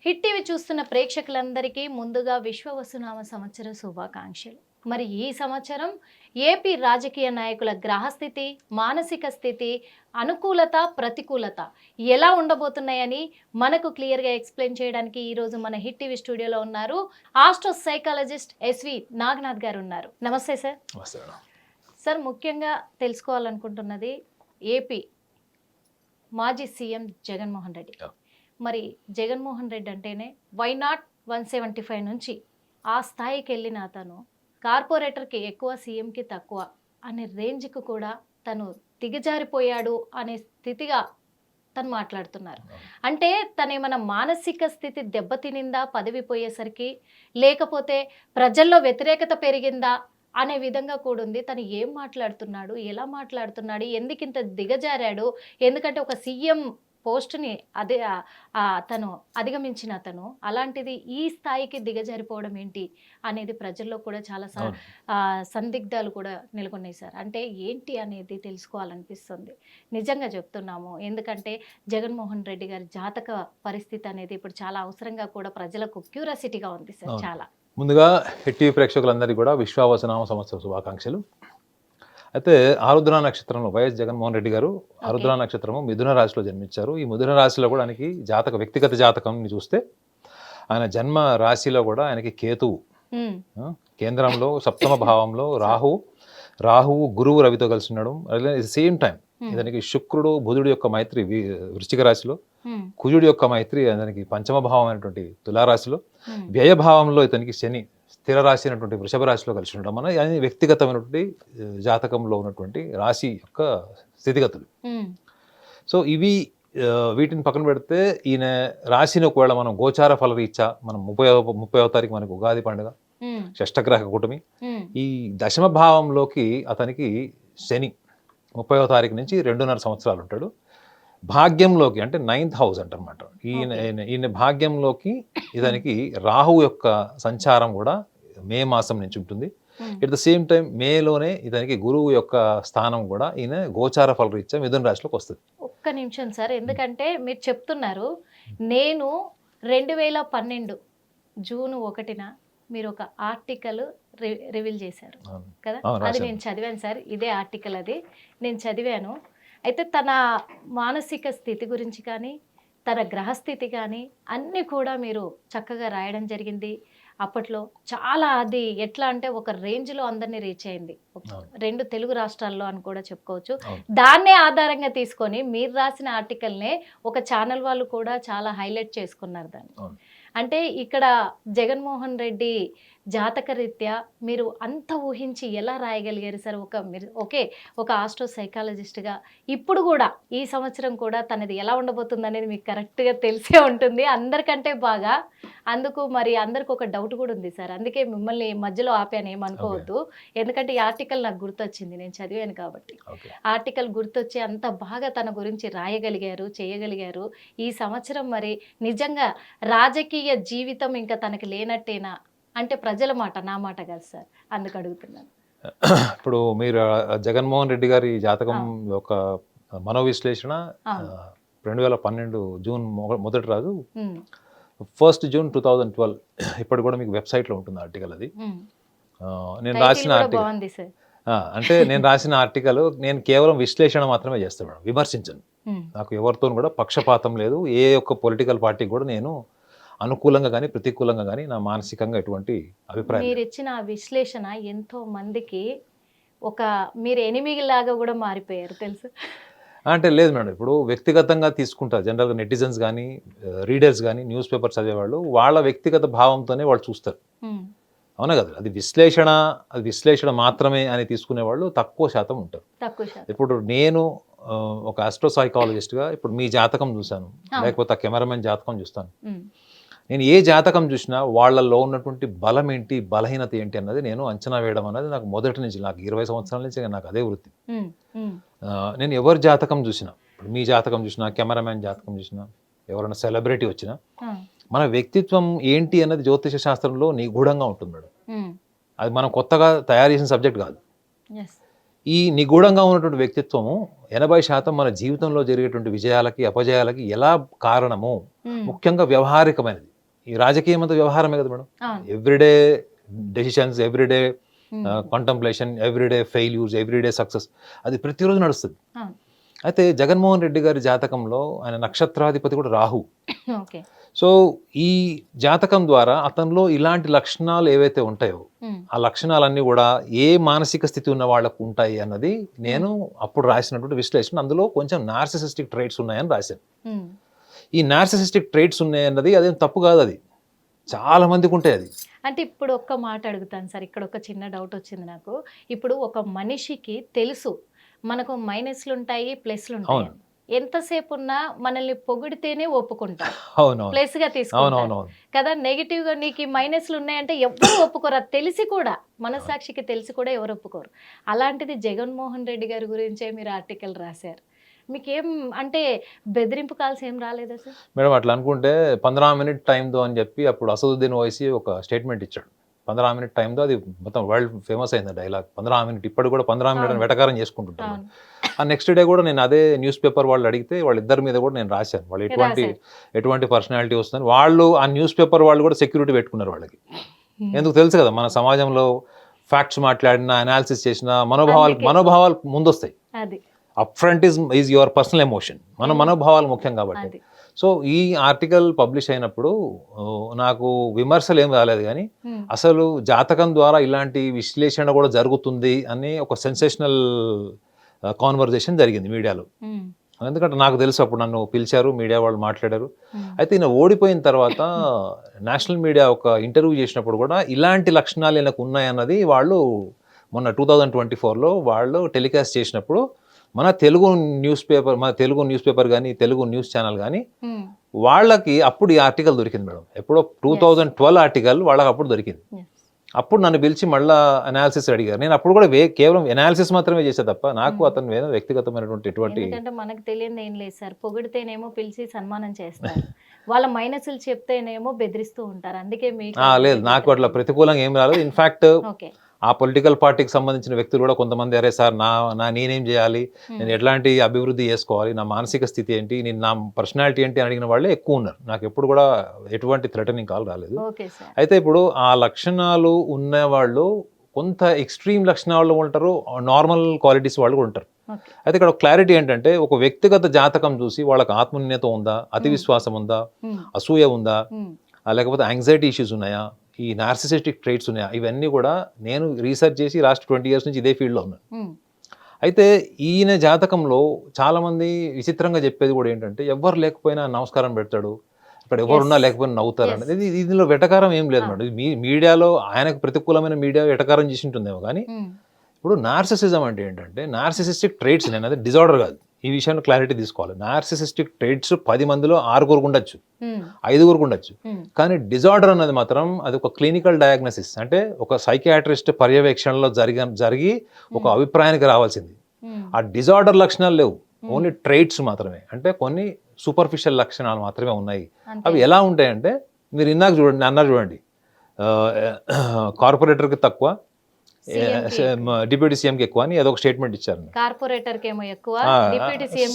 Hit TV చూస్తున్న ప్రేక్షకులందరికీ ముందుగా విశ్వవసునామ సంవత్సర శుభాకాంక్షలు. మరి ఈ సంవత్సరం ఏపీ రాజకీయ నాయకుల గ్రహస్థితి, మానసిక స్థితి, అనుకూలత, ప్రతికూలత ఎలా ఉండబోతున్నాయని మనకు క్లియర్గా ఎక్స్ప్లెయిన్ చేయడానికి ఈరోజు మన హిట్ టీవీ స్టూడియోలో ఉన్నారు ఆస్ట్రో సైకాలజిస్ట్ ఎస్వి నాగనాథ్ గారు ఉన్నారు. నమస్తే సార్. సార్, ముఖ్యంగా తెలుసుకోవాలనుకుంటున్నది ఏపీ మాజీ సీఎం జగన్మోహన్ రెడ్డి. మరి జగన్మోహన్ రెడ్డి అంటేనే వై నాట్ 175 నుంచి ఆ స్థాయికి వెళ్ళిన అతను కార్పొరేటర్కి ఎక్కువ, సీఎంకి తక్కువ అనే రేంజ్కి కూడా తను దిగజారిపోయాడు అనే స్థితిగా తను మాట్లాడుతున్నారు. అంటే తనేమన్నా మానసిక స్థితి దెబ్బతినిందా పదవి పోయేసరికి, లేకపోతే ప్రజల్లో వ్యతిరేకత పెరిగిందా అనే విధంగా కూడా ఉంది. తను ఏం మాట్లాడుతున్నాడు, ఎలా మాట్లాడుతున్నాడు, ఎందుకు ఇంత దిగజారాడు, ఎందుకంటే ఒక సీఎం పోస్ట్ని తను అధిగమించిన అతను అలాంటిది ఈ స్థాయికి దిగజారిపోవడం ఏంటి అనేది ప్రజల్లో కూడా చాలా సందిగ్ధాలు కూడా నెలకొన్నాయి సార్. అంటే ఏంటి అనేది తెలుసుకోవాలనిపిస్తుంది. నిజంగా చెప్తున్నాము, ఎందుకంటే జగన్మోహన్ రెడ్డి గారి జాతక పరిస్థితి అనేది ఇప్పుడు చాలా అవసరంగా కూడా ప్రజలకు క్యూరియాసిటీగా ఉంది సార్. చాలా ముందుగా హిట్ టీవీ ప్రేక్షకులందరికీ కూడా విశ్వావసనామ సంవత్సర శుభాకాంక్షలు. అయితే ఆరుద్ర నక్షత్రంలో వైఎస్ జగన్మోహన్ రెడ్డి గారు ఆరుద్ర నక్షత్రము మిథున రాశిలో జన్మించారు. ఈ మిథున రాశిలో కూడా ఆయనకి వ్యక్తిగత జాతకం చూస్తే ఆయన జన్మ రాశిలో కూడా ఆయనకి కేతువు కేంద్రంలో సప్తమ భావంలో రాహువు గురువు రవితో కలిసి ఉండడం. సేమ్ టైం ఇతనికి శుక్రుడు బుధుడు యొక్క మైత్రి వృశ్చిక రాశిలో, కుజుడి యొక్క మైత్రి అతనికి పంచమ భావం అయినటువంటి తులారాశిలో, వ్యయభావంలో ఇతనికి శని స్థిర రాశి అయినటువంటి వృషభ రాశిలో కలిసి ఉండడం మన వ్యక్తిగతమైనటువంటి జాతకంలో ఉన్నటువంటి రాశి యొక్క స్థితిగతులు. సో వీటిని పక్కన పెడితే ఈయన రాశిని ఒకవేళ మనం గోచార ఫలరీత్యా మనం 30వ తారీఖు మనకు ఉగాది పండుగ, షష్టగ్రహ కూటమి, ఈ దశమ భావంలోకి అతనికి శని 30వ తారీఖు నుంచి 2.5 సంవత్సరాలు ఉంటాడు. భాగ్యంలోకి అంటే 9th హౌస్ అంటనమాట. ఈయన భాగ్యంలోకి ఇతనికి రాహు యొక్క సంచారం కూడా మే మాసం నుంచి ఉంటుంది. ఎట్ ద సేమ్ టైం మేలోనే ఇతనికి గురువు యొక్క స్థానం కూడా ఈయన గోచార ఫలరీత్యా మిథున రాశిలోకి వస్తుంది. ఒక్క నిమిషం సార్, ఎందుకంటే మీరు చెప్తున్నారు, నేను 2012 జూన్ 1న మీరు ఒక ఆర్టికల్ రివీల్ చేశారు కదా, అది నేను చదివాను సార్. ఇదే ఆర్టికల్, అది నేను చదివాను. అయితే తన మానసిక స్థితి గురించి కానీ, తన గ్రహస్థితి కానీ అన్నీ కూడా మీరు చక్కగా రాయడం జరిగింది. అప్పట్లో చాలా అది ఎట్లా అంటే ఒక రేంజ్లో అందరినీ రీచ్ అయింది, 2 తెలుగు రాష్ట్రాల్లో అని కూడా చెప్పుకోవచ్చు. దాన్నే ఆధారంగా తీసుకొని మీరు రాసిన ఆర్టికల్నే ఒక ఛానల్ వాళ్ళు కూడా చాలా హైలైట్ చేసుకున్నారు దాన్ని. అంటే ఇక్కడ జగన్మోహన్ రెడ్డి జాతక రీత్యా మీరు అంత ఊహించి ఎలా రాయగలిగారు సార్? ఒక ఆస్ట్రో సైకాలజిస్ట్గా ఇప్పుడు కూడా ఈ సంవత్సరం కూడా తనది ఎలా ఉండబోతుంది అనేది మీకు కరెక్ట్గా తెలిసే ఉంటుంది అందరికంటే బాగా. అందుకు మరి అందరికి ఒక డౌట్ కూడా ఉంది సార్, అందుకే మిమ్మల్ని మధ్యలో ఆపాను, ఏమనుకోవద్దు. ఎందుకంటే ఈ ఆర్టికల్ నాకు గుర్తొచ్చింది, నేను చదివాను కాబట్టి. ఆర్టికల్ గుర్తొచ్చి అంత బాగా తన గురించి రాయగలిగారు, చేయగలిగారు. ఈ సంవత్సరం మరి నిజంగా రాజకీయ జీవితం ఇంకా తనకి లేనట్టేనా అంటే ప్రజల మాట, నా మాట కాదు సార్, అందుకు అడుగుతున్నాను. ఇప్పుడు మీరు జగన్మోహన్ రెడ్డి గారి జాతకం యొక్క మనోవిశ్లేషణ 2012 జూన్ మొదటి రోజు 1 జూన్ 2012 ఇప్పుడు కూడా మీకు వెబ్సైట్లో ఉంటుంది ఆర్టికల్. అది నేను రాసిన ఆర్టికల్. అంటే నేను రాసిన ఆర్టికల్ నేను కేవలం విశ్లేషణ మాత్రమే చేస్తాను మేడం, విమర్శించను. నాకు ఎవరితో కూడా పక్షపాతం లేదు. ఏ ఒక్క పొలిటికల్ పార్టీ కూడా నేను అనుకూలంగా కానీ ప్రతికూలంగా కానీ నా మానసికంగా ఎటువంటి అభిప్రాయం. మీరు ఇచ్చిన విశ్లేషణ ఎంతో మందికి మీరు ఎనిమిలాగా కూడా మారిపోయారు తెలుసు. అంటే లేదు మేడం, ఇప్పుడు వ్యక్తిగతంగా తీసుకుంటారు జనరల్గా నెటిజన్స్ కానీ రీడర్స్ కానీ న్యూస్ పేపర్ చదివేవాళ్ళు వాళ్ళ వ్యక్తిగత భావంతోనే వాళ్ళు చూస్తారు, అవునా కదా. అది విశ్లేషణ మాత్రమే అని తీసుకునేవాళ్ళు తక్కువ శాతం ఉంటారు. ఇప్పుడు నేను ఒక ఆస్ట్రో సైకాలజిస్ట్గా ఇప్పుడు మీ జాతకం చూశాను, లేకపోతే కెమెరామెన్ జాతకం చూస్తాను. నేను ఏ జాతకం చూసినా వాళ్ళల్లో ఉన్నటువంటి బలం ఏంటి, బలహీనత ఏంటి అన్నది నేను అంచనా వేయడం అన్నది నాకు మొదటి నుంచి, నాకు 20 సంవత్సరాల నుంచి నాకు అదే వృత్తి. నేను ఎవరి జాతకం చూసినా, ఇప్పుడు మీ జాతకం చూసినా, కెమెరామ్యాన్ జాతకం చూసినా, ఎవరైనా సెలబ్రిటీ వచ్చినా, మన వ్యక్తిత్వం ఏంటి అన్నది జ్యోతిష శాస్త్రంలో నిగూఢంగా ఉంటుంది మేడం. అది మనం కొత్తగా తయారు చేసిన సబ్జెక్ట్ కాదు. ఈ నిగూఢంగా ఉన్నటువంటి వ్యక్తిత్వము 80% మన జీవితంలో జరిగేటువంటి విజయాలకి అపజయాలకి ఎలా కారణము, ముఖ్యంగా వ్యవహారికమైనది. ఈ రాజకీయం అంతా వ్యవహారమే కదా మేడం. అవును. Everyday decisions, everyday um. Contemplation, everyday failures, everyday success, అది ప్రతిరోజు నడుస్తుంది. అవును. అయితే జగన్మోహన్ రెడ్డి గారి జాతకంలో ఆయన నక్షత్రాధిపతి కూడా రాహు. ఓకే. సో ఈ జాతకం ద్వారా అతనిలో ఇలాంటి లక్షణాలు ఏవైతే ఉంటాయో ఉమ్. ఆ లక్షణాలన్నీ కూడా ఏ మానసిక స్థితి ఉన్న వాళ్ళకు ఉంటాయి అన్నది నేను అప్పుడు రాసినటువంటి విశ్లేషణ. అందులో కొంచెం నార్సిసిస్టిక్ ట్రైట్స్ ఉన్నాయని రాశాను. ఉమ్. ఈ నార్సిసిస్టిక్ ట్రైట్స్ ఉన్నాయన్నది అదేం తప్పు కాదు, అది చాలా మందికి ఉంటాయి. అది అంటే ఇప్పుడు ఒక్క మాట అడుగుతాను సార్, ఇక్కడ ఒక చిన్న డౌట్ వచ్చింది నాకు. ఇప్పుడు ఒక మనిషికి తెలుసు మనకు మైనస్లు ఉంటాయి, ప్లస్లు ఉంటాయి అవును. అని. ఎంతసేపు ఉన్నా మనల్ని పొగిడితేనే ఒప్పుకుంటాం, అవునవును ప్లస్ గా తీసుకుంటాం అవునవునవును కదా. నెగిటివ్ గా నీకు ఈ మైనస్లు ఉన్నాయంటే ఎవరు ఒప్పుకోరు, అది తెలిసి కూడా, మనసాక్షికి తెలిసి కూడా ఎవరు ఒప్పుకోరు. అలాంటిది జగన్మోహన్ రెడ్డి గారి గురించే మీరు ఆర్టికల్ రాశారు. మీకేం అంటే బెదిరింపు కాల్స్ ఏం రాలేదా సార్? మేడం. అట్లా అనుకుంటే 15 మినిట్ టైం దో అని చెప్పి అప్పుడు అసదుద్దీన్ ఓవైసీ ఒక స్టేట్మెంట్ ఇచ్చాడు. 15 మినిట్ టైం దో, అది మొత్తం వరల్డ్ ఫేమస్ అయింది డైలాగ్. 15 మినిట్, ఇప్పటి కూడా 15 మినిట్ అని వెటకారం చేసుకుంటుంటాను. అవును. ఆ నెక్స్ట్ డే కూడా నేను అదే న్యూస్ పేపర్ వాళ్ళు అడిగితే వాళ్ళిద్దరి మీద కూడా నేను రాశాను. వాళ్ళు ఎటువంటి పర్సనాలిటీ వస్తుందని. వాళ్ళు ఆ న్యూస్ పేపర్ వాళ్ళు కూడా సెక్యూరిటీ పెట్టుకున్నారు వాళ్ళకి. ఎందుకు తెలుసు కదా, మన సమాజంలో ఫ్యాక్ట్స్ మాట్లాడినా, అనాలిసిస్ చేసినా మనోభావాలు ముందొస్తాయి. అది up front is your personal emotion. మన మనోభావాలు ముఖ్యం కాబట్టి. అది. సో ఈ ఆర్టికల్ పబ్లిష్ అయినప్పుడు నాకు విమర్శలు ఏం రాలేదు, కానీ ఉమ్. అసలు జాతకం ద్వారా ఇలాంటి విశ్లేషణ కూడా జరుగుతుంది అని ఒక సెన్సేషనల్ కాన్వర్జేషన్ జరిగింది మీడియాలో. ఉమ్. ఎందుకంటే నాకు తెలుసు, అప్పుడు నన్ను పిలిచారు, మీడియా వాళ్ళు మాట్లాడారు. ఉమ్. అయితే ఈయన ఓడిపోయిన తర్వాత నేషనల్ మీడియా ఒక ఇంటర్వ్యూ చేసినప్పుడు కూడా ఇలాంటి లక్షణాలు ఈయనకు ఉన్నాయన్నది వాళ్ళు మొన్న 2024లో వాళ్ళు టెలికాస్ట్ చేసినప్పుడు మన తెలుగు న్యూస్ పేపర్ కానీ, తెలుగు న్యూస్ ఛానల్ కానీ ఉమ్. వాళ్ళకి అప్పుడు ఈ ఆర్టికల్ దొరికింది మేడం. ఎప్పుడో 2012 ఆర్టికల్ వాళ్ళకి అప్పుడు దొరికింది. Yes. అప్పుడు నన్ను పిలిచి మళ్ళీ అనాలిసిస్ అడిగారు. నేను అప్పుడు కూడా కేవలం అనాలిసిస్ మాత్రమే చేసే తప్ప నాకు అతను మీద వ్యక్తిగతమైనటువంటి ఎటువంటి. ఎందుకంటే మనకు తెలియదు ఏం లేదు సార్, పొగిడితేనేమో పిలిచి సన్మానం చేస్తారు, వాళ్ళ మైనస్లు చెప్తేనేమో బెదిరిస్తూ ఉంటారు. అందుకే మీకు లేదు, నాకు అట్లా ప్రతికూలంగా ఏం రాలేదు. In fact okay. ఆ పొలిటికల్ పార్టీకి సంబంధించిన వ్యక్తులు కూడా కొంతమంది, అరే సార్ నేనేం చేయాలి, నేను ఎట్లాంటి అభివృద్ధి చేసుకోవాలి, నా మానసిక స్థితి ఏంటి, నేను నా పర్సనాలిటీ ఏంటి అని అడిగిన వాళ్ళే ఎక్కువ ఉన్నారు. నాకు ఎప్పుడు కూడా ఎటువంటి థ్రెటనింగ్ కాల్ రాలేదు. Okay sir. అయితే ఇప్పుడు ఆ లక్షణాలు ఉన్నవాళ్ళు కొంత ఎక్స్ట్రీమ్ లక్షణాలు ఉంటారు, నార్మల్ క్వాలిటీస్ వాళ్ళు కూడా ఉంటారు. ఓకే. అయితే ఇక్కడ క్లారిటీ ఏంటంటే, ఒక వ్యక్తిగత జాతకం చూసి వాళ్ళకి ఆత్మన్యూనత ఉందా, అతి విశ్వాసం ఉందా, ఉమ్. అసూయ ఉందా, ఉమ్. లేకపోతే యాంగ్జైటీ ఇష్యూస్ ఉన్నాయా, ఈ నార్సిసిస్టిక్ ట్రైట్స్ ఉన్నాయా, ఇవన్నీ కూడా నేను రీసెర్చ్ చేసి లాస్ట్ 20 years నుంచి ఇదే ఫీల్డ్లో ఉన్నాను. ఉమ్. అయితే ఈయన జాతకంలో చాలామంది విచిత్రంగా చెప్పేది కూడా ఏంటంటే, ఎవ్వరు లేకపోయినా నమస్కారం పెడతాడు, అక్కడ ఎవరున్నా లేకపోయినా నవ్వుతారు Yes. అనేది. ఇందులో వెటకారం ఏం లేదు మేడం. మీడియాలో ఆయనకు ప్రతికూలమైన మీడియా వెటకారం చేసి ఉంటుందేమో, కానీ ఉమ్. ఇప్పుడు నార్సిసిజం అంటే ఏంటంటే, నార్సిసిస్టిక్ ట్రైట్స్, నేను అది డిజార్డర్ కాదు, ఈ విషయంలో క్లారిటీ తీసుకోవాలి. నార్సిసిస్టిక్ ట్రైట్స్ 10 మందిలో 6 ఉండొచ్చు, ఉమ్. 5 ఉండొచ్చు. ఉమ్. కానీ డిజార్డర్ అన్నది మాత్రం అది ఒక క్లినికల్ డయాగ్నోసిస్, అంటే ఒక సైకియాట్రిస్ట్ పర్యవేక్షణలో జరిగి ఒక అభిప్రాయానికి రావాల్సింది. ఉమ్. ఆ డిజార్డర్ లక్షణాలు లేవు, ఓన్లీ ట్రైట్స్ మాత్రమే, అంటే కొన్ని సూపర్ఫిషియల్ లక్షణాలు మాత్రమే ఉన్నాయి. అంతే. అవి ఎలా ఉంటాయంటే, మీరు ఇందాక చూడండి, అన్నారు చూడండి, కార్పొరేటర్కి తక్కువ, డిప్యూటీ సీఎంకి ఎక్కువ అని ఏదో ఒక స్టేట్మెంట్ ఇచ్చారు. కార్పొరేటర్ కేమో ఎక్కువ, డిప్యూటీ సీఎం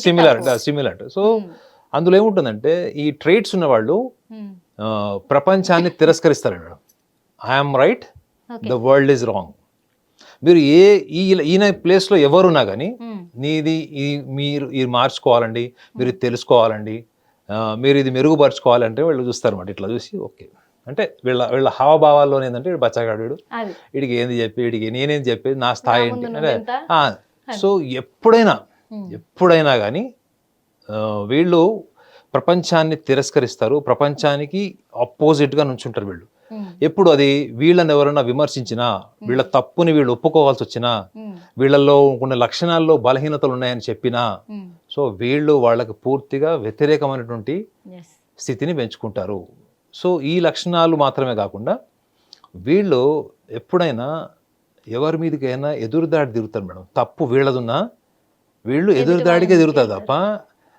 సిమిలర్. సో అందులో ఏముంటుందంటే, ఈ ట్రైట్స్ ఉన్న వాళ్ళు ప్రపంచాన్ని తిరస్కరిస్తారు madam. I'm right, the world is wrong. మీరు ఈయన ప్లేస్లో ఎవరున్నా కానీ నీది మీరు ఇది మార్చుకోవాలండి, మీరు ఇది తెలుసుకోవాలండి, మీరు ఇది మెరుగుపరచుకోవాలంటే వాళ్ళు చూస్తారు అన్నమాట. ఇట్లా చూసి ఓకే అంటే వీళ్ళ హావభావాల్లో ఏంటంటే, వీడు బచ్చగాడు, వీడికి ఏంది చెప్పి, వీడికి నేనేం చెప్పేది, నా స్థాయి ఏంటి అంటే. సో ఎప్పుడైనా కానీ వీళ్ళు ప్రపంచాన్ని తిరస్కరిస్తారు, ప్రపంచానికి ఆపోజిట్గా నుంచుంటారు వీళ్ళు. ఎప్పుడు అది వీళ్ళని ఎవరైనా విమర్శించినా, వీళ్ళ తప్పుని వీళ్ళు ఒప్పుకోవాల్సి వచ్చినా, వీళ్ళల్లో కొన్ని లక్షణాల్లో బలహీనతలు ఉన్నాయని చెప్పినా, సో వీళ్ళు వాళ్ళకి పూర్తిగా వ్యతిరేకమైనటువంటి స్థితిని పెంచుకుంటారు. సో ఈ లక్షణాలు మాత్రమే కాకుండా వీళ్ళు ఎప్పుడైనా ఎవరి మీదకైనా ఎదురుదాడి తిరుగుతారు మేడం. తప్పు వీళ్ళదున్నా వీళ్ళు ఎదురుదాడికే తిరుగుతారు తప్ప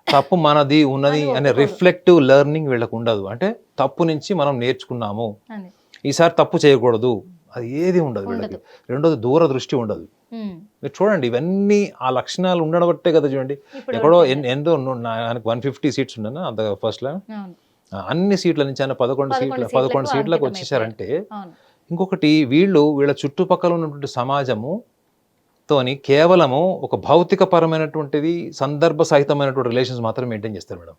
తప్పు మనది ఉన్నది అనే రిఫ్లెక్టివ్ లెర్నింగ్ వీళ్ళకు ఉండదు. అంటే తప్పు నుంచి మనం నేర్చుకున్నాము, ఈసారి తప్పు చేయకూడదు, అది ఏది ఉండదు వీళ్ళకి. రెండోది దూరదృష్టి ఉండదు. మీరు చూడండి, ఇవన్నీ ఆ లక్షణాలు ఉండడం బట్టే కదా. చూడండి, ఎక్కడో ఎంతో ఆయనకు 150 seats ఉండనా అంత ఫస్ట్లో, అన్ని సీట్ల నుంచి ఆయన 11 సీట్లకు వచ్చేసారంటే, అవును. ఇంకొకటి వీళ్ళ చుట్టుపక్కల ఉన్నటువంటి సమాజము తోని కేవలము ఒక భౌతిక పరమైనటువంటిది సందర్భ సహితమైనటువంటి రిలేషన్స్ మాత్రం మెయింటైన్ చేస్తారు మేడం.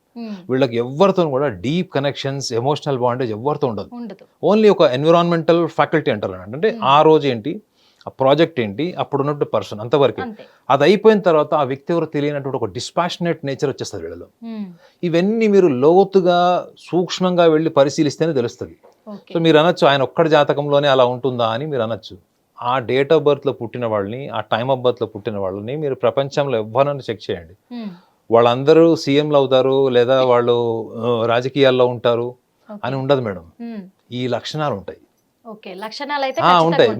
వీళ్ళకి ఎవరితో కూడా డీప్ కనెక్షన్స్, ఎమోషనల్ బాండేజ్ ఎవరితో ఉండదు. ఓన్లీ ఒక ఎన్విరాన్మెంటల్ ఫ్యాకల్టీ అంటారు. అంటే ఆ రోజు ఏంటి, ఆ ప్రాజెక్ట్ ఏంటి, అప్పుడు ఉన్నటువంటి పర్సన్ అంతవరకు. అది అయిపోయిన తర్వాత ఆ వ్యక్తి ఎవరు తెలియనటువంటి ఒక డిస్పాషనేట్ నేచర్ వచ్చేస్తుంది వీళ్ళలో. ఇవన్నీ మీరు లోతుగా సూక్ష్మంగా వెళ్ళి పరిశీలిస్తేనే తెలుస్తుంది. సో మీరు అనొచ్చు ఆయన ఒక్కడి జాతకంలోనే అలా ఉంటుందా అని మీరు అనొచ్చు. ఆ డేట్ ఆఫ్ బర్త్లో పుట్టిన వాళ్ళని, ఆ టైమ్ ఆఫ్ బర్త్లో పుట్టిన వాళ్ళని మీరు ప్రపంచంలో ఎవరైనా చెక్ చేయండి. వాళ్ళందరూ సీఎంలు అవుతారు లేదా వాళ్ళు రాజకీయాల్లో ఉంటారు అని ఉండదు మేడం. ఈ లక్షణాలు ఉంటాయి. ఉంటాయి.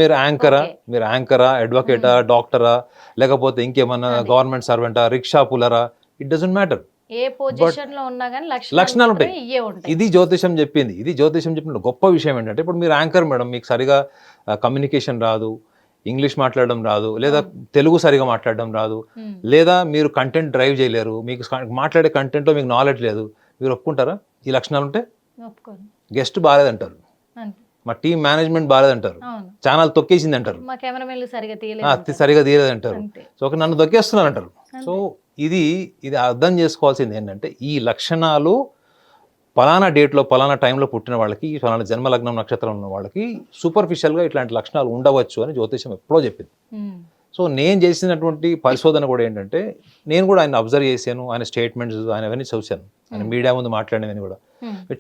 మీరు యాంకరా, అడ్వకేటా, డాక్టరా, లేకపోతే ఇంకేమన్నా గవర్నమెంట్ సర్వెంటా, రిక్షా పులరా, ఇట్ డజంట్ మ్యాటర్. ఏ పొజిషన్ లో ఉన్నా కానీ లక్షణాలు ఉంటాయి. ఇది జ్యోతిషం చెప్పింది. ఇది జ్యోతిషం చెప్పిన గొప్ప విషయం ఏంటంటే, ఇప్పుడు మీరు యాంకర్ మేడం, మీకు సరిగా కమ్యూనికేషన్ రాదు, ఇంగ్లీష్ మాట్లాడడం రాదు, లేదా తెలుగు సరిగా మాట్లాడడం రాదు, లేదా మీరు కంటెంట్ డ్రైవ్ చేయలేరు, మీకు మాట్లాడే కంటెంట్లో మీకు నాలెడ్జ్ లేదు, మీరు ఒప్పుకుంటారా? ఈ లక్షణాలు ఉంటే గెస్ట్ బాగాలేదంటారు, మా టీం మేనేజ్మెంట్ బాగాలేదంటారు, ఛానల్ తొక్కేసింది అంటారు, సరిగా తీయలేదంటారు, సో నన్ను తొక్కేస్తున్నారు అంటారు. సో ఇది అర్థం చేసుకోవాల్సింది ఏంటంటే, ఈ లక్షణాలు పలానా డేట్లో పలానా టైంలో పుట్టిన వాళ్ళకి, పలానా జన్మలగ్నం నక్షత్రం ఉన్న వాళ్ళకి సూపర్ఫిషియల్గా ఇట్లాంటి లక్షణాలు ఉండవచ్చు అని జ్యోతిషం ఎప్పుడో చెప్పింది. సో నేను చేసినటువంటి పరిశోధన కూడా ఏంటంటే, నేను కూడా ఆయన అబ్జర్వ్ చేశాను, ఆయన స్టేట్మెంట్స్ ఆయన అవన్నీ చూశాను, ఆయన మీడియా ముందు మాట్లాడినవన్నీ కూడా.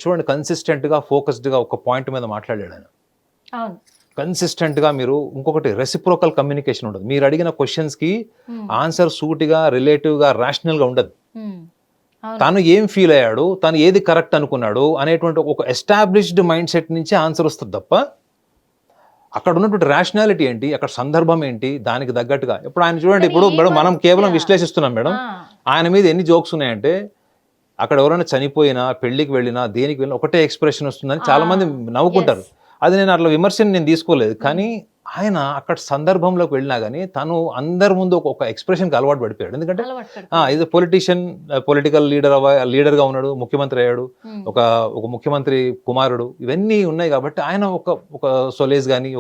చూడండి, కన్సిస్టెంట్గా ఫోకస్డ్గా ఒక పాయింట్ మీద మాట్లాడాడు ఆయన. కన్సిస్టెంట్గా మీరు ఇంకొకటి రెసిప్రోకల్ కమ్యూనికేషన్ ఉండదు. మీరు అడిగిన క్వశ్చన్స్కి ఆన్సర్ సూటిగా, రిలేటివ్గా, రేషనల్గా ఉండదు. తను ఏం ఫీల్ అయ్యాడు, తను ఏది కరెక్ట్ అనుకున్నాడు అనేటువంటి ఒక ఎస్టాబ్లిష్డ్ మైండ్ సెట్ నుంచి ఆన్సర్ వస్తుంది తప్ప, అక్కడ ఉన్నటువంటి రేషనాలిటీ ఏంటి, అక్కడ సందర్భం ఏంటి, దానికి తగ్గట్టుగా. ఇప్పుడు ఆయన చూడండి, ఇప్పుడు మేడం మనం కేవలం విశ్లేషిస్తున్నాం మేడం. ఆయన మీద ఎన్ని జోక్స్ ఉన్నాయంటే, అక్కడ ఎవరైనా చనిపోయినా, పెళ్లికి వెళ్ళినా, దేనికి వెళ్ళినా ఒకటే ఎక్స్ప్రెషన్ వస్తుందని చాలా మంది నవ్వుకుంటారు. అది నేను అట్లా విమర్శని నేను తీసుకోలేదు, కానీ ఆయన అక్కడ సందర్భంలోకి వెళ్ళినా కానీ తను అందరి ముందు ఒక ఎక్స్ప్రెషన్కి అలవాటు పడిపోయాడు. ఎందుకంటే ఇది పొలిటీషియన్, పొలిటికల్ లీడర్గా ఉన్నాడు, ముఖ్యమంత్రి అయ్యాడు, ఒక ముఖ్యమంత్రి కుమారుడు, ఇవన్నీ ఉన్నాయి కాబట్టి ఆయన ఒక సొలేజ్ కానీ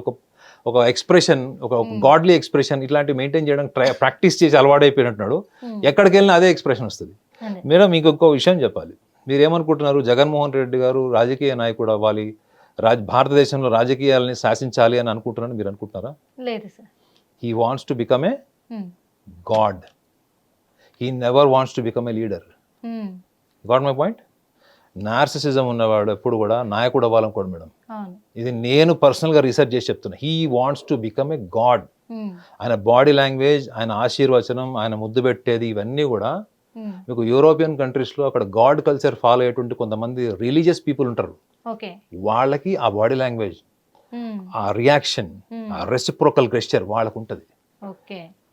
ఒక ఎక్స్ప్రెషన్, ఒక గాడ్లీ ఎక్స్ప్రెషన్ ఇట్లాంటివి మెయింటైన్ చేయడం ప్రాక్టీస్ చేసి అలవాటైపోయినట్టున్నాడు. ఎక్కడికి వెళ్ళినా అదే ఎక్స్ప్రెషన్ వస్తుంది. మేడం మీకు ఇంకో విషయం చెప్పాలి. మీరు ఏమనుకుంటున్నారు, జగన్మోహన్ రెడ్డి గారు రాజకీయ నాయకుడు అవ్వాలి, భారతదేశంలో రాజకీయాలని శాసించాలి అని అనుకుంటున్నాను మీరు అనుకుంటున్నారా? లేదు sir. He wants to become a God. He never wants to become a leader. Got my point? Narcissism ఉన్నవాడు ఎప్పుడు కూడా నాయకుడు అవ్వాలనుకోడు మేడం. ఇది నేను పర్సనల్గా రీసెర్చ్ చేసి చెప్తున్నా. He wants to become a God. ఆయన బాడీ లాంగ్వేజ్, ఆయన ఆశీర్వచనం, ఆయన ముద్దు పెట్టేది, ఇవన్నీ కూడా మీకు యూరోపియన్ కంట్రీస్లో అక్కడ గాడ్ కల్చర్ ఫాలో అయ్యేటువంటి కొంతమంది రిలీజియస్ పీపుల్ ఉంటారు. వాళ్ళకి ఆ బాడీ లాంగ్వేజ్, ఆ రియాక్షన్, ఆ రెసిప్రోకల్ గెస్చర్ వాళ్ళకు ఉంటుంది.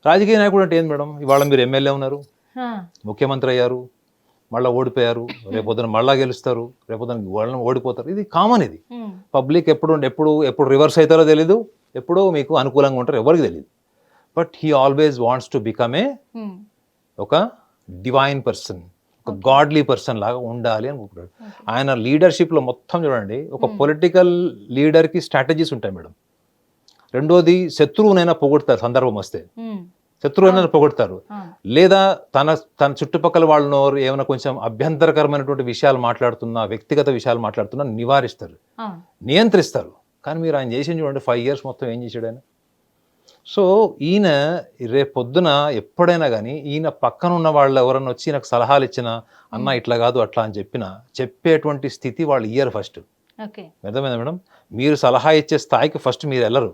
రాజకీయ నాయకుడు అంటే ఏంది మేడం? ఇవాళ మీరు ఎమ్మెల్యే ఉన్నారు, ముఖ్యమంత్రి అయ్యారు, మళ్ళీ ఓడిపోయారు, రేపొద్దున మళ్ళా గెలుస్తారు, రేపొద్దున వాళ్ళని ఓడిపోతారు. ఇది కామన్. ఇది పబ్లిక్ ఎప్పుడు రివర్స్ అవుతారో తెలీదు, ఎప్పుడో మీకు అనుకూలంగా ఉంటారో ఎవరికి తెలియదు. But he always wants to become a ఒక డివైన్ పర్సన్, ఒక గాడ్లీ పర్సన్ లాగా ఉండాలి అనుకుంటున్నాడు. ఆయన లీడర్షిప్లో మొత్తం చూడండి, ఒక పొలిటికల్ లీడర్కి స్ట్రాటజీస్ ఉంటాయి మేడం. రెండోది, శత్రువునైనా పొగుడతారు, సందర్భం వస్తే శత్రువునైనా పొగుడతారు, లేదా తన చుట్టుపక్కల వాళ్ళను ఏమైనా కొంచెం అభ్యంతరకరమైనటువంటి విషయాలు మాట్లాడుతున్నా, వ్యక్తిగత విషయాలు మాట్లాడుతున్నా నివారిస్తారు, నియంత్రిస్తారు. కానీ మీరు ఆయన చేసింది చూడండి, 5 years మొత్తం ఏం చేశాడు ఆయన. సో ఈయన రేపొద్దున ఎప్పుడైనా కానీ ఈయన పక్కన ఉన్న వాళ్ళు ఎవరన్నా వచ్చి నాకు సలహాలు ఇచ్చినా, అన్న ఇట్లా కాదు అట్లా అని చెప్పేటువంటి స్థితి వాళ్ళు ఇయ్యరు ఫస్ట్. అర్థమైందా మేడం? మీరు సలహా ఇచ్చే స్థాయికి ఫస్ట్ మీరు వెళ్ళరు.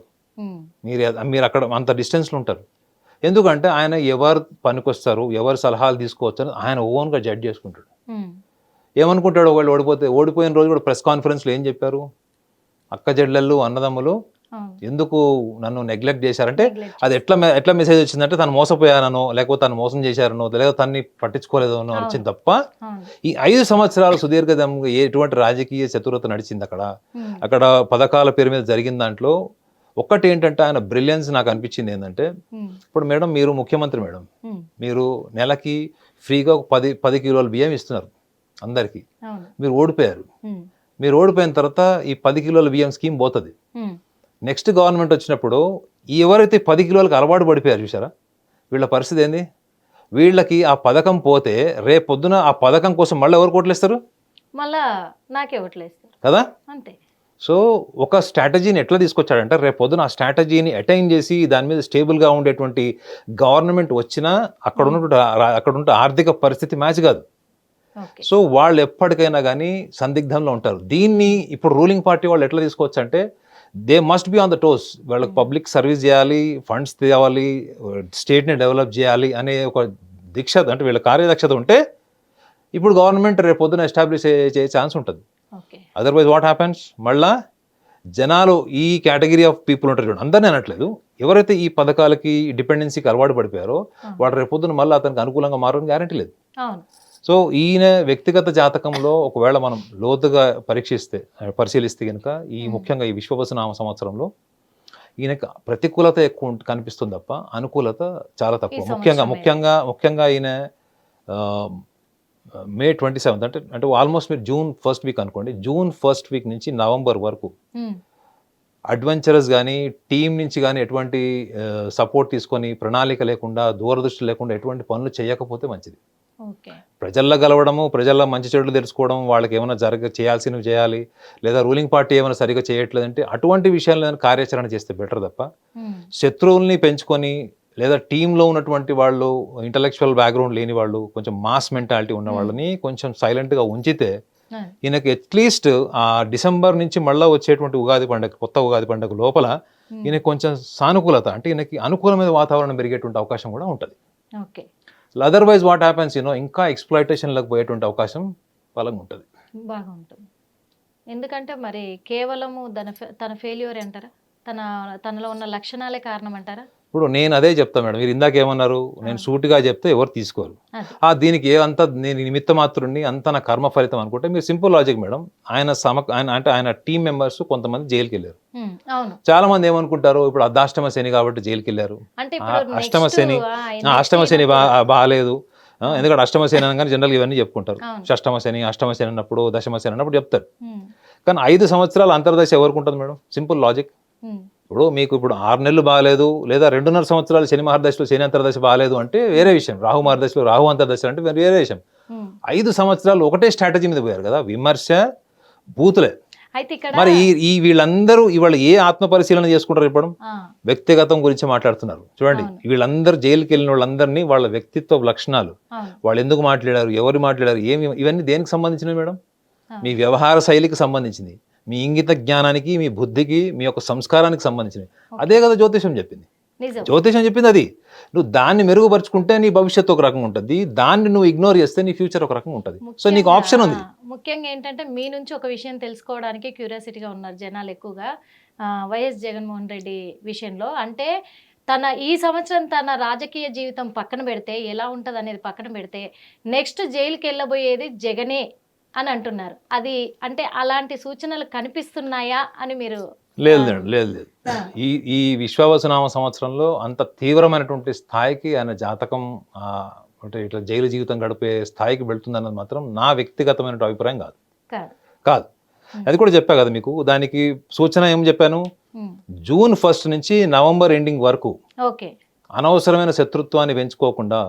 మీరు అక్కడ అంత డిస్టెన్స్లో ఉంటారు. ఎందుకంటే ఆయన ఎవరు పనికొస్తారు, ఎవరు సలహాలు తీసుకోవచ్చు అని ఆయన ఓన్గా జడ్జ్ చేసుకుంటాడు. ఏమనుకుంటాడు, వాళ్ళు ఓడిపోయిన రోజు కూడా ప్రెస్ కాన్ఫరెన్స్లో ఏం చెప్పారు, అక్క చెల్లెళ్ళు, అన్నదమ్ములు ఎందుకు నన్ను నెగ్లెక్ట్ చేశారంటే, అది ఎట్లా మెసేజ్ వచ్చిందంటే తను మోసపోయానో, లేకపోతే తను మోసం చేశారనో, లేదా తన్ని పట్టించుకోలేదనో వచ్చింది తప్ప, ఈ 5 సంవత్సరాలు సుదీర్ఘంగా ఎటువంటి రాజకీయ చతురత నడిచింది అక్కడ పథకాల పేరు మీద జరిగిన దాంట్లో ఒక్కటి ఏంటంటే ఆయన బ్రిలియన్స్ నాకు అనిపించింది ఏంటంటే, ఇప్పుడు మేడం మీరు ముఖ్యమంత్రి మేడం, మీరు నెలకి ఫ్రీగా 10 కిలోల బియ్యం ఇస్తున్నారు అందరికీ. అవును. మీరు ఓడిపోయారు. ఉమ్. మీరు ఓడిపోయిన తర్వాత ఈ 10 కిలోల బియ్యం స్కీమ్ పోతుంది. ఉమ్. నెక్స్ట్ గవర్నమెంట్ వచ్చినప్పుడు ఎవరైతే 10 కిలోలకు అలవాటు పడిపోయారు చూసారా, వీళ్ళ పరిస్థితి ఏంది? వీళ్ళకి ఆ పథకం పోతే రేపు పొద్దున ఆ పథకం కోసం మళ్ళీ ఎవరు కోట్లేస్తారు మళ్ళా నాకే ఓట్లేస్తారు కదా. అంతే. సో ఒక స్ట్రాటజీని ఎట్లా తీసుకొచ్చాడంటే రేపు పొద్దున ఆ స్ట్రాటజీని అటైన్ చేసి దాని మీద స్టేబుల్గా ఉండేటువంటి గవర్నమెంట్ వచ్చినా అక్కడ ఉన్న ఆర్థిక పరిస్థితి మ్యాచ్ కాదు. ఓకే. సో వాళ్ళు ఎప్పటికైనా కానీ సందిగ్ధంలో ఉంటారు. దీన్ని ఇప్పుడు రూలింగ్ పార్టీ వాళ్ళు ఎట్లా తీసుకోవచ్చు అంటే they must be on the toes. వాళ్ళకి పబ్లిక్ సర్వీస్ చేయాలి, ఫండ్స్ తేవాలి, స్టేట్ని డెవలప్ చేయాలి అనే ఒక దీక్ష, అంటే వీళ్ళ కార్యదక్షత ఉంటే ఇప్పుడు గవర్నమెంట్ రేపు పొద్దున ఎస్టాబ్లిష్ చేసే ఛాన్స్ ఉంటుంది. ఓకే. అదర్వైజ్ వాట్ హ్యాపెన్స్, మళ్ళా జనాలు ఈ కేటగిరీ ఆఫ్ పీపుల్ ఉంటారు చూడండి, అందరినీ అనట్లేదు, ఎవరైతే ఈ పథకాలకి డిపెండెన్సీకి అలవాటు పడిపోయారో వాడు రేపు పొద్దున మళ్ళీ అతనికి అనుకూలంగా మారడం గ్యారంటీ లేదు. అవును. సో ఈయన వ్యక్తిగత జాతకంలో ఒకవేళ మనం లోతుగా పరిశీలిస్తే కనుక ముఖ్యంగా ఈ విశ్వవసునామ సంవత్సరంలో ఈయనకి ప్రతికూలత ఎక్కువ కనిపిస్తుంది తప్ప అనుకూలత చాలా తక్కువ. ముఖ్యంగా ఈయన మే 27 అంటే ఆల్మోస్ట్ మీరు జూన్ 1st వీక్ అనుకోండి, జూన్ 1st వీక్ నుంచి నవంబర్ వరకు అడ్వెంచరస్ కానీ టీం నుంచి కానీ ఎటువంటి సపోర్ట్ తీసుకొని ప్రణాళిక లేకుండా దూరదృష్టి లేకుండా ఎటువంటి పనులు చేయకపోతే మంచిది. ప్రజల్లో గెలవడము, ప్రజల్లో మంచి చెడులు తెలుసుకోవడం, వాళ్ళకి ఏమైనా చేయాల్సినవి చేయాలి, లేదా రూలింగ్ పార్టీ ఏమైనా సరిగ్గా చేయట్లేదంటే అటువంటి విషయాల్లో కార్యాచరణ చేస్తే బెటర్ తప్ప శత్రువుల్ని పెంచుకొని లేదా టీంలో ఉన్నటువంటి వాళ్ళు ఇంటలెక్చువల్ బ్యాక్గ్రౌండ్ లేని వాళ్ళు, కొంచెం మాస్ మెంటాలిటీ ఉన్న వాళ్ళని కొంచెం సైలెంట్గా ఉంచితే ఈయనకి అట్లీస్ట్ ఆ డిసెంబర్ నుంచి మళ్ళీ వచ్చేటువంటి కొత్త ఉగాది పండుగ లోపల ఈయనకి కొంచెం సానుకూలత, అంటే ఈయనకి అనుకూలమైన వాతావరణం పెరిగేటువంటి అవకాశం కూడా ఉంటుంది. అదర్వైజ్ వాట్ హ్యాపెన్స్ ఇంకా ఎక్స్ప్లాయిటేషన్లకు పోయేటువంటి అవకాశం బలంగా ఉంటుంది. బాగా ఉంటుంది. ఎందుకంటే మరి కేవలము తన ఫెయిల్యూర్ అంటారా, తనలో ఉన్న లక్షణాలే కారణం అంటారా? ఇప్పుడు నేను అదే చెప్తాను మేడం, మీరు ఇందాక ఏమన్నారు, నేను సూటిగా చెప్తే ఎవరు తీసుకోరు. దీనికి అంత నేను నిమిత్త మాత్రుడిని, అంత నా కర్మ ఫలితం అనుకుంటే మీరు సింపుల్ లాజిక్ మేడం. ఆయన టీం మెంబర్స్ కొంతమంది జైలుకి వెళ్ళారు. చాలా మంది ఏమనుకుంటారు, ఇప్పుడు అర్ధాష్టమ శని కాబట్టి జైలుకి వెళ్ళారు, అష్టమ శని బాగాలేదు, ఎందుకంటే అష్టమ శని అనగానే జనరల్ ఇవన్నీ చెప్పుకుంటారు. అష్టమ శని అన్నప్పుడు, దశమ శని అన్నప్పుడు చెప్తారు. కానీ 5 సంవత్సరాల అంతర్దశ ఎవరికి ఉంటుంది మేడం? Simple logic. ఇప్పుడు మీకు ఇప్పుడు 6 నెలలు బాగాలేదు, లేదా 2.5 సంవత్సరాలు శని మహర్దశలో శని అంతర్దశ బాగాలేదు అంటే వేరే విషయం. రాహు మహర్దశలో రాహు అంతర్దశ అంటే వేరే విషయం. 5 సంవత్సరాలు ఒకటే స్ట్రాటజీ మీద పోయారు కదా, విమర్శ బూతులే. మరి ఈ వీళ్ళందరూ ఇవాళ ఏ ఆత్మ పరిశీలన చేసుకుంటారు? ఇప్పుడు వ్యక్తిగతం గురించి మాట్లాడుతున్నారు చూడండి. వీళ్ళందరూ జైలుకి వెళ్ళిన వాళ్ళందరినీ వాళ్ళ వ్యక్తిత్వ లక్షణాలు, వాళ్ళు ఎందుకు మాట్లాడారు, ఎవరు మాట్లాడారు, ఇవన్నీ దేనికి సంబంధించినవి మేడం? మీ వ్యవహార శైలికి సంబంధించింది, మీ ఇంగిత జ్ఞానానికి, మీ బుద్ధికి, మీ యొక్క సంస్కారానికి సంబంధించినవి. అదే కదా జ్యోతిషం చెప్పింది. జ్యోతిషం చెప్పింది అది. నువ్వు దాన్ని మెరుగుపరుచుకుంటే నీ భవిష్యత్తు ఒక రకంగా ఉంటుంది, దాన్ని నువ్వు ఇగ్నోర్ చేస్తే నీ ఫ్యూచర్ ఒక రకంగా ఉంటుంది. సో నీకు ఆప్షన్ ఉంది. ముఖ్యంగా ఏంటంటే మీ నుంచి ఒక విషయం తెలుసుకోవడానికి క్యూరియాసిటీగా ఉన్నారు జనాలు ఎక్కువగా వైఎస్ జగన్మోహన్ రెడ్డి విషయంలో. అంటే ఈ సంవత్సరం తన రాజకీయ జీవితం పక్కన పెడితే ఎలా ఉంటుంది అనేది పక్కన పెడితే నెక్స్ట్ జైలుకి వెళ్ళబోయేది జగనే అని అంటున్నారు. అది అంటే అలాంటి సూచనలు కనిపిస్తున్నాయా అని మీరు? లేదు. ఈ విశ్వావసునామ సంవత్సరంలో అంత తీవ్రమైనటువంటి స్థాయికి ఆయన జాతకం అంటే ఇట్లా జైలు జీవితం గడిపే స్థాయికి వెళ్తుందన్నది మాత్రం నా వ్యక్తిగతమైన అభిప్రాయం కాదు. అది కూడా చెప్పా కదా మీకు. దానికి సూచన ఏం చెప్పాను, జూన్ 1st నుంచి నవంబర్ ఎండింగ్ వరకు అనవసరమైన శత్రుత్వాన్ని పెంచుకోకుండా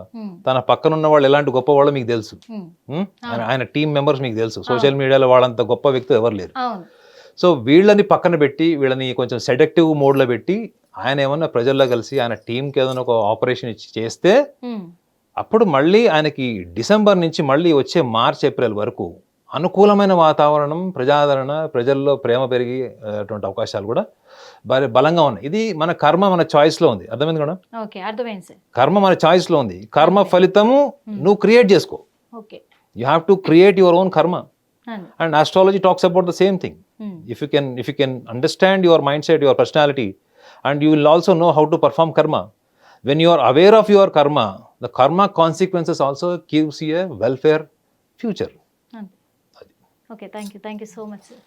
తన పక్కనున్న వాళ్ళు ఎలాంటి గొప్ప వాళ్ళు మీకు తెలుసు, ఆయన టీం మెంబర్స్ మీకు తెలుసు, సోషల్ మీడియాలో వాళ్ళంత గొప్ప వ్యక్తులు ఎవరు లేరు. సో వీళ్ళని పక్కన పెట్టి, వీళ్ళని కొంచెం సెడక్టివ్ మోడ్లో పెట్టి ఆయన ఏమన్నా ప్రజల్లో కలిసి ఆయన టీంకి ఏదైనా ఒక ఆపరేషన్ ఇచ్చి చేస్తే అప్పుడు మళ్ళీ ఆయనకి డిసెంబర్ నుంచి మళ్ళీ వచ్చే మార్చ్ ఏప్రిల్ వరకు అనుకూలమైన వాతావరణం, ప్రజాదరణ, ప్రజల్లో ప్రేమ పెరిగి అటువంటి అవకాశాలు కూడా బలంగా ఉన్నాయి. ఇది మన కర్మ మన చాయిస్లో ఉంది. అర్థమైంది కదా? కర్మ మన చాయిస్లో ఉంది. కర్మ ఫలితము నువ్వు క్రియేట్ చేసుకో. You have to create your own కర్మ. And astrology talks about the same thing. If you can understand your mindset, your personality, and you will also know how to perform karma. When you are aware of your karma, the karma consequences also gives you a welfare future. Okay, thank you so much, sir.